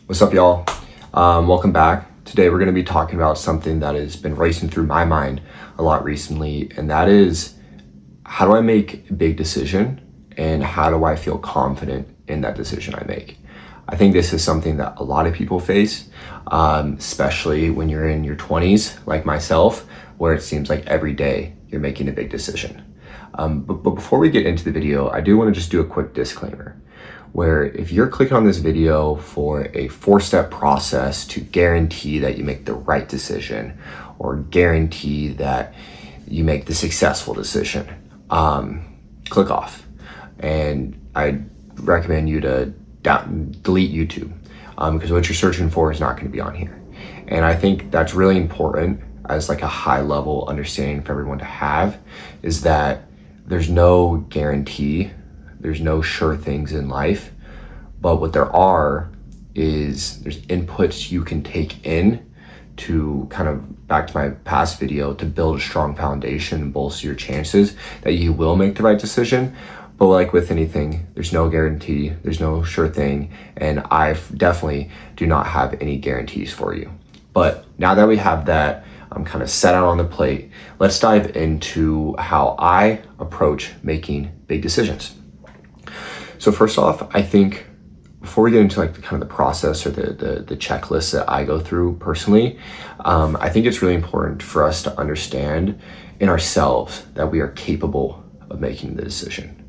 What's up, y'all? Welcome back. Today we're going to be talking about something that has been racing through my mind a lot recently, and that is, how do I make a big decision and how do I feel confident in that decision I make? I think this is something that a lot of people face, especially when you're in your 20s, like myself, where it seems like every day you're making a big decision. But before we get into the video, I do want to just do a quick disclaimer, where if you're clicking on this video for a 4-step process to guarantee that you make the right decision or guarantee that you make the successful decision, click off. And I recommend you to delete YouTube because what you're searching for is not going to be on here. And I think that's really important as like a high level understanding for everyone to have, is that there's no guarantee, there's no sure things in life, but what there are is there's inputs you can take in to kind of, back to my past video, to build a strong foundation and bolster your chances that you will make the right decision. But like with anything, there's no guarantee, there's no sure thing, and I definitely do not have any guarantees for you. But now that we have that kind of set out on the plate, let's dive into how I approach making big decisions. So first off, I think before we get into like the kind of the process or the checklist that I go through personally, I think it's really important for us to understand in ourselves that we are capable of making the decision.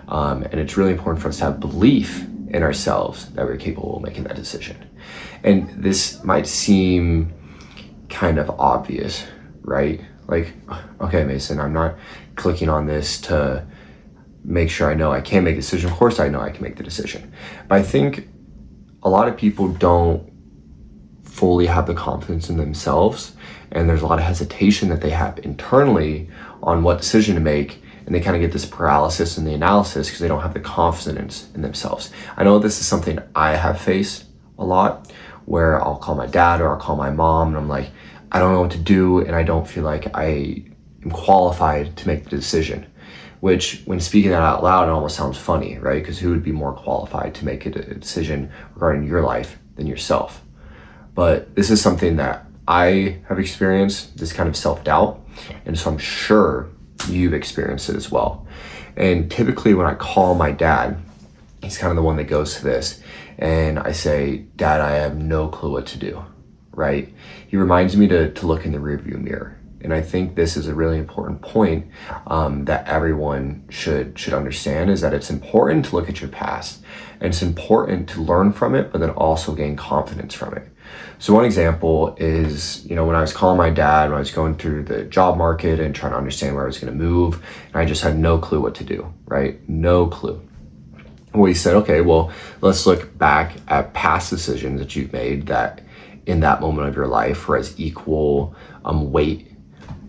And it's really important for us to have belief in ourselves that we're capable of making that decision. And this might seem kind of obvious, right? Like, okay, Mason, I'm not clicking on this to make sure I know I can make the decision. Of course I know I can make the decision. But I think a lot of people don't fully have the confidence in themselves, and there's a lot of hesitation that they have internally on what decision to make, and they kind of get this paralysis in the analysis because they don't have the confidence in themselves. I know this is something I have faced a lot, where I'll call my dad or I'll call my mom and I'm like, I don't know what to do, and I don't feel like I am qualified to make the decision. Which, when speaking that out loud, it almost sounds funny, right? Because who would be more qualified to make a decision regarding your life than yourself? But this is something that I have experienced, this kind of self-doubt, and so I'm sure you've experienced it as well. And typically when I call my dad, he's kind of the one that goes to this, and I say, Dad, I have no clue what to do, right? He reminds me to look in the rearview mirror. And I think this is a really important point that everyone should understand, is that it's important to look at your past, and it's important to learn from it, but then also gain confidence from it. So one example is, when I was calling my dad, when I was going through the job market and trying to understand where I was going to move, and I just had no clue what to do, right? No clue. Well, he said, okay, well, let's look back at past decisions that you've made that in that moment of your life were as equal weight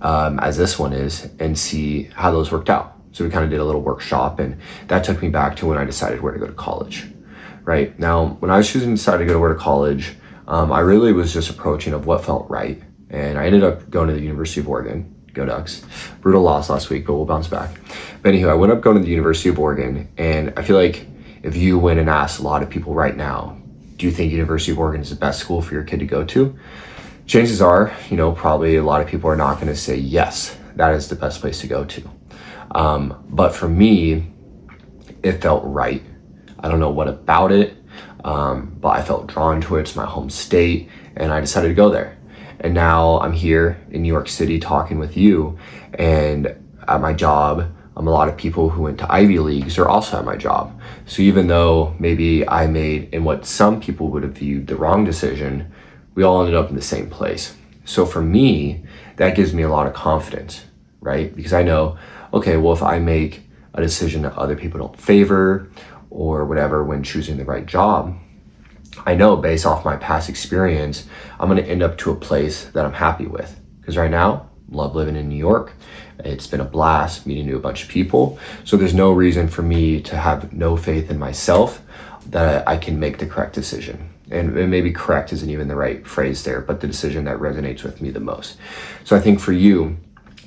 as this one is, and see how those worked out. So we kind of did a little workshop, and that took me back to when I decided where to go to college. Right now, when I was choosing to decide to go to where to college, I really was just approaching of what felt right, and I ended up going to the University of Oregon. Go Ducks. Brutal loss last week, but we'll bounce back. But anyway, I went up going to the University of Oregon, and I feel like if you went and asked a lot of people right now, do you think University of Oregon is the best school for your kid to go to? Chances are, probably a lot of people are not going to say, yes, that is the best place to go to. But for me, it felt right. I don't know what about it, but I felt drawn to it. It's my home state, and I decided to go there. And now I'm here in New York City talking with you, and at my job, a lot of people who went to Ivy Leagues are also at my job. So even though maybe I made, in what some people would have viewed, the wrong decision, we all ended up in the same place. So for me, that gives me a lot of confidence, right? Because I know, okay, well, if I make a decision that other people don't favor or whatever when choosing the right job, I know based off my past experience, I'm going to end up to a place that I'm happy with. Because right now, love living in New York. It's been a blast meeting a bunch of people. So there's no reason for me to have no faith in myself that I can make the correct decision. And maybe correct isn't even the right phrase there, but the decision that resonates with me the most. So I think for you,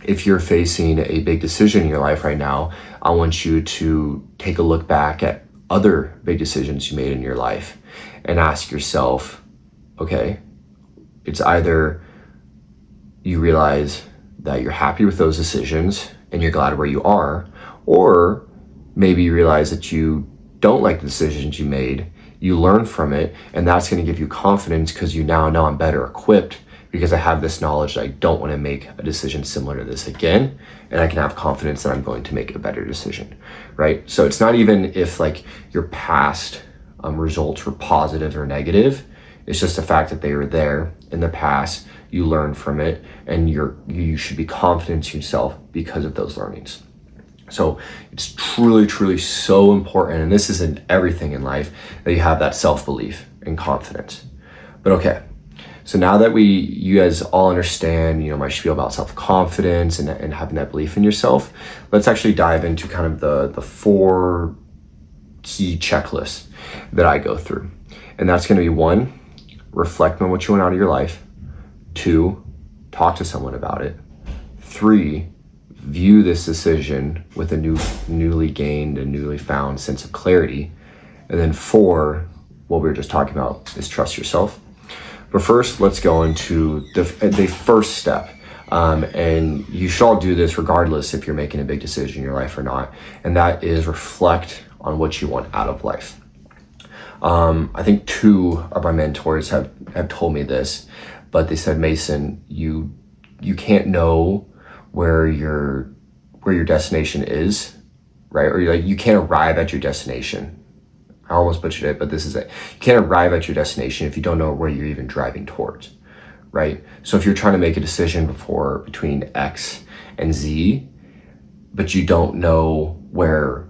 if you're facing a big decision in your life right now, I want you to take a look back at other big decisions you made in your life and ask yourself, okay, it's either you realize that you're happy with those decisions and you're glad where you are, or maybe you realize that you don't like the decisions you made, you learn from it, and that's going to give you confidence because you now know I'm better equipped because I have this knowledge that I don't want to make a decision similar to this again, and I can have confidence that I'm going to make a better decision, right? So it's not even if like your past results were positive or negative, it's just the fact that they were there in the past, you learn from it, and you should be confident in yourself because of those learnings. So it's truly, truly so important, and this is in everything in life, that you have that self-belief and confidence. But okay, so now that you guys all understand, my spiel about self-confidence and having that belief in yourself, let's actually dive into kind of the 4 key checklists that I go through. And that's going to be 1, reflect on what you want out of your life. 2, talk to someone about it. 3, view this decision with a newly gained and newly found sense of clarity. And then 4, what we were just talking about, is trust yourself. But first, let's go into the first step. And you should all do this regardless if you're making a big decision in your life or not. And that is reflect on what you want out of life. I think 2 of my mentors have told me this, but they said, Mason, you can't know where your destination is, right? Or you can't arrive at your destination. I almost butchered it, but this is it. You can't arrive at your destination if you don't know where you're even driving towards, right? So if you're trying to make a decision between X and Z, but you don't know where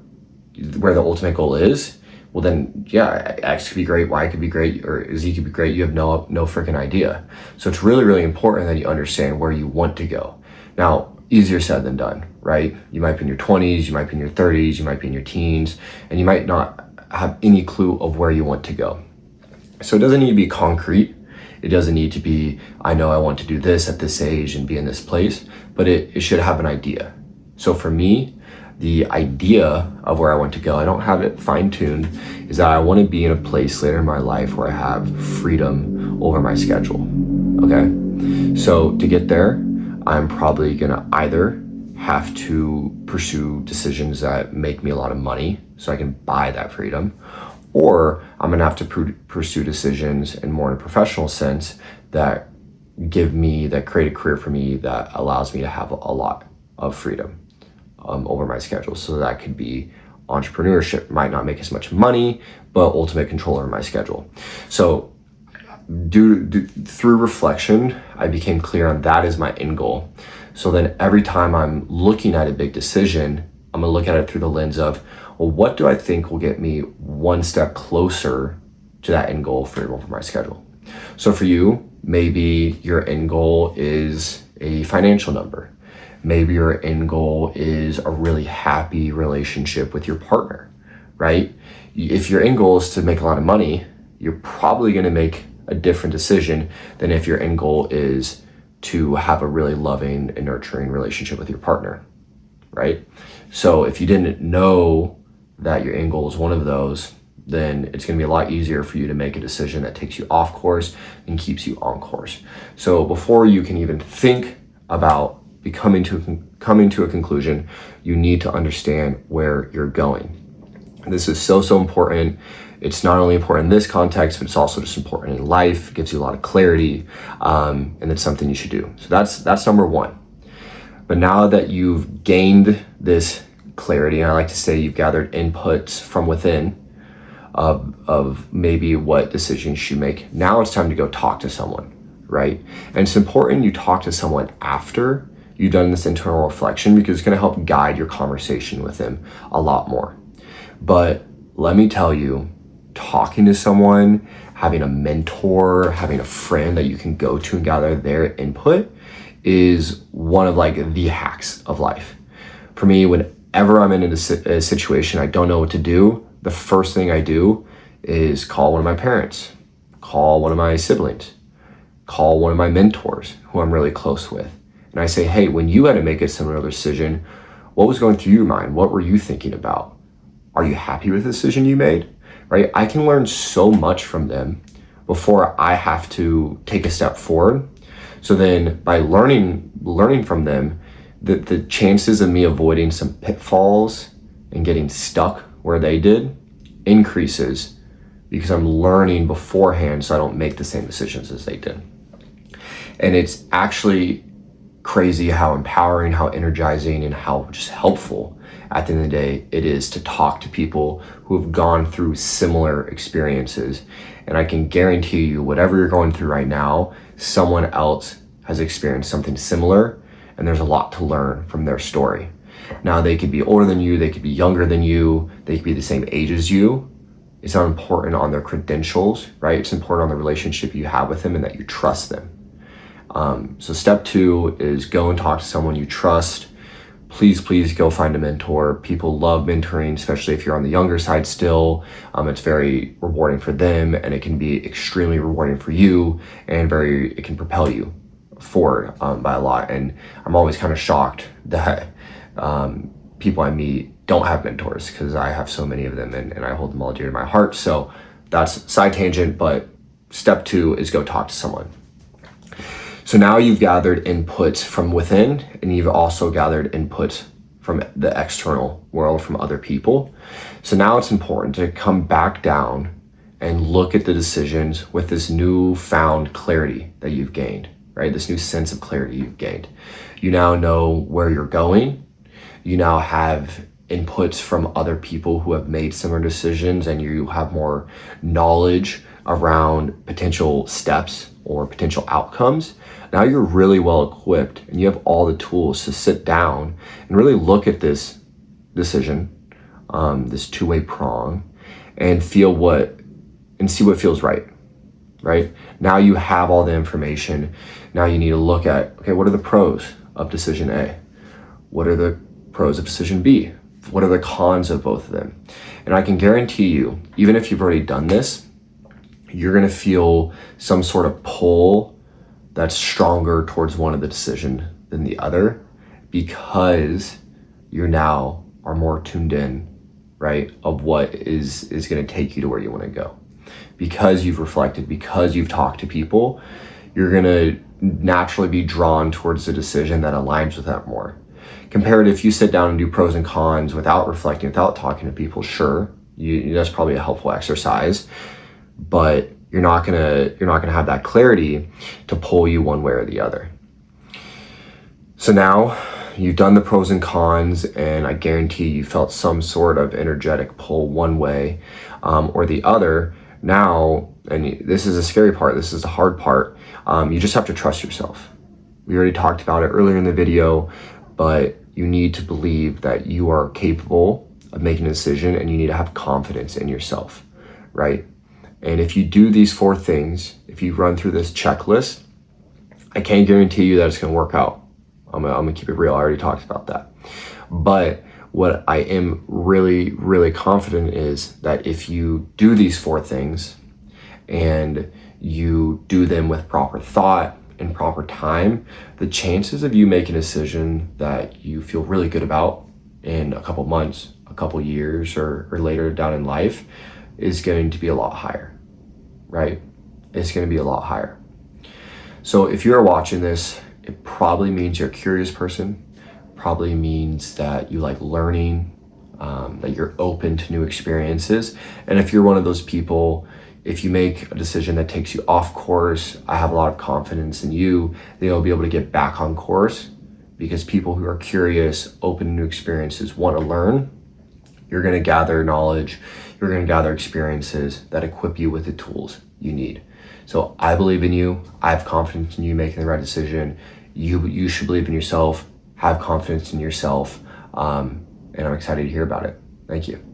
the ultimate goal is, well then, yeah, X could be great, Y could be great, or Z could be great. You have no freaking idea. So it's really, really important that you understand where you want to go. Now, easier said than done, right? You might be in your 20s, you might be in your 30s, you might be in your teens, and you might not have any clue of where you want to go. So it doesn't need to be concrete. It doesn't need to be, I know I want to do this at this age and be in this place, but it should have an idea. So for me, the idea of where I want to go, I don't have it fine-tuned, is that I want to be in a place later in my life where I have freedom over my schedule, okay? So to get there, I'm probably gonna either have to pursue decisions that make me a lot of money so I can buy that freedom, or I'm gonna have to pursue decisions in more in a professional sense that create a career for me that allows me to have a lot of freedom over my schedule. So that could be entrepreneurship. Might not make as much money, but ultimate control over my schedule. So through reflection, I became clear on that is my end goal. So then every time I'm looking at a big decision, I'm gonna look at it through the lens of, well, what do I think will get me one step closer to that end goal for my schedule? So for you, maybe your end goal is a financial number. Maybe your end goal is a really happy relationship with your partner, right? If your end goal is to make a lot of money, you're probably gonna make a different decision than if your end goal is to have a really loving and nurturing relationship with your partner, right? So if you didn't know that your end goal is one of those, then it's gonna be a lot easier for you to make a decision that takes you off course and keeps you on course. So before you can even think about coming to a conclusion, you need to understand where you're going. This is so important. It's not only important in this context, but it's also just important in life. It gives you a lot of clarity, and it's something you should do. So that's number 1. But now that you've gained this clarity, and I like to say you've gathered inputs from within of maybe what decisions you make, now it's time to go talk to someone, right? And it's important you talk to someone after you've done this internal reflection, because it's gonna help guide your conversation with them a lot more. But let me tell you, talking to someone, having a mentor, having a friend that you can go to and gather their input is one of the hacks of life. For me, whenever I'm in a situation I don't know what to do, the first thing I do is call one of my parents, call one of my siblings, call one of my mentors who I'm really close with. And I say, hey, when you had to make a similar decision, what was going through your mind? What were you thinking about? Are you happy with the decision you made? Right? I can learn so much from them before I have to take a step forward. So then by learning from them, the chances of me avoiding some pitfalls and getting stuck where they did increases because I'm learning beforehand so I don't make the same decisions as they did. And it's actually crazy how empowering, how energizing, and how just helpful at the end of the day it is to talk to people who have gone through similar experiences. And I can guarantee you, whatever you're going through right now, someone else has experienced something similar, and there's a lot to learn from their story. Now, they could be older than you, they could be younger than you, they could be the same age as you. It's not important on their credentials, right? It's important on the relationship you have with them and that you trust them. So step 2 is go and talk to someone you trust. Please go find a mentor. People love mentoring, especially if you're on the younger side still. It's very rewarding for them, and it can be extremely rewarding for you, and it can propel you forward by a lot. And I'm always kind of shocked that people I meet don't have mentors, because I have so many of them, and I hold them all dear to my heart. So that's side tangent, but step 2 is go talk to someone. So now you've gathered inputs from within, and you've also gathered inputs from the external world, from other people. So now it's important to come back down and look at the decisions with this newfound clarity that you've gained, right? This new sense of clarity you've gained. You now know where you're going. You now have inputs from other people who have made similar decisions, and you have more knowledge around potential steps or potential outcomes. Now you're really well equipped, and you have all the tools to sit down and really look at this decision, this two-way prong, and see what feels right? Now you have all the information. Now you need to look at, okay, what are the pros of decision A? What are the pros of decision B? What are the cons of both of them? And I can guarantee you, even if you've already done this, you're gonna feel some sort of pull that's stronger towards one of the decision than the other, because you now are more tuned in, right, of what is gonna take you to where you wanna go. Because you've reflected, because you've talked to people, you're gonna naturally be drawn towards the decision that aligns with that more. Compared to if you sit down and do pros and cons without reflecting, without talking to people, sure, that's probably a helpful exercise, but you're not gonna have that clarity to pull you one way or the other. So now you've done the pros and cons, and I guarantee you felt some sort of energetic pull one way or the other. Now, and this is the scary part, this is the hard part, you just have to trust yourself. We already talked about it earlier in the video, but you need to believe that you are capable of making a decision, and you need to have confidence in yourself, right? And if you do these 4 things, if you run through this checklist, I can't guarantee you that it's gonna work out. I'm gonna keep it real, I already talked about that. But what I am really, really confident is that if you do these 4 things and you do them with proper thought and proper time, the chances of you making a decision that you feel really good about in a couple months, a couple years, or later down in life is going to be a lot higher, right? It's going to be a lot higher. So if you're watching this, it probably means you're a curious person, probably means that you like learning, that you're open to new experiences. And if you're one of those people, if you make a decision that takes you off course, I have a lot of confidence in you that you'll be able to get back on course, because people who are curious, open to new experiences, want to learn. You're going to gather knowledge, you're going to gather experiences that equip you with the tools you need. So I believe in you. I have confidence in you making the right decision. You should believe in yourself, have confidence in yourself, and I'm excited to hear about it. Thank you.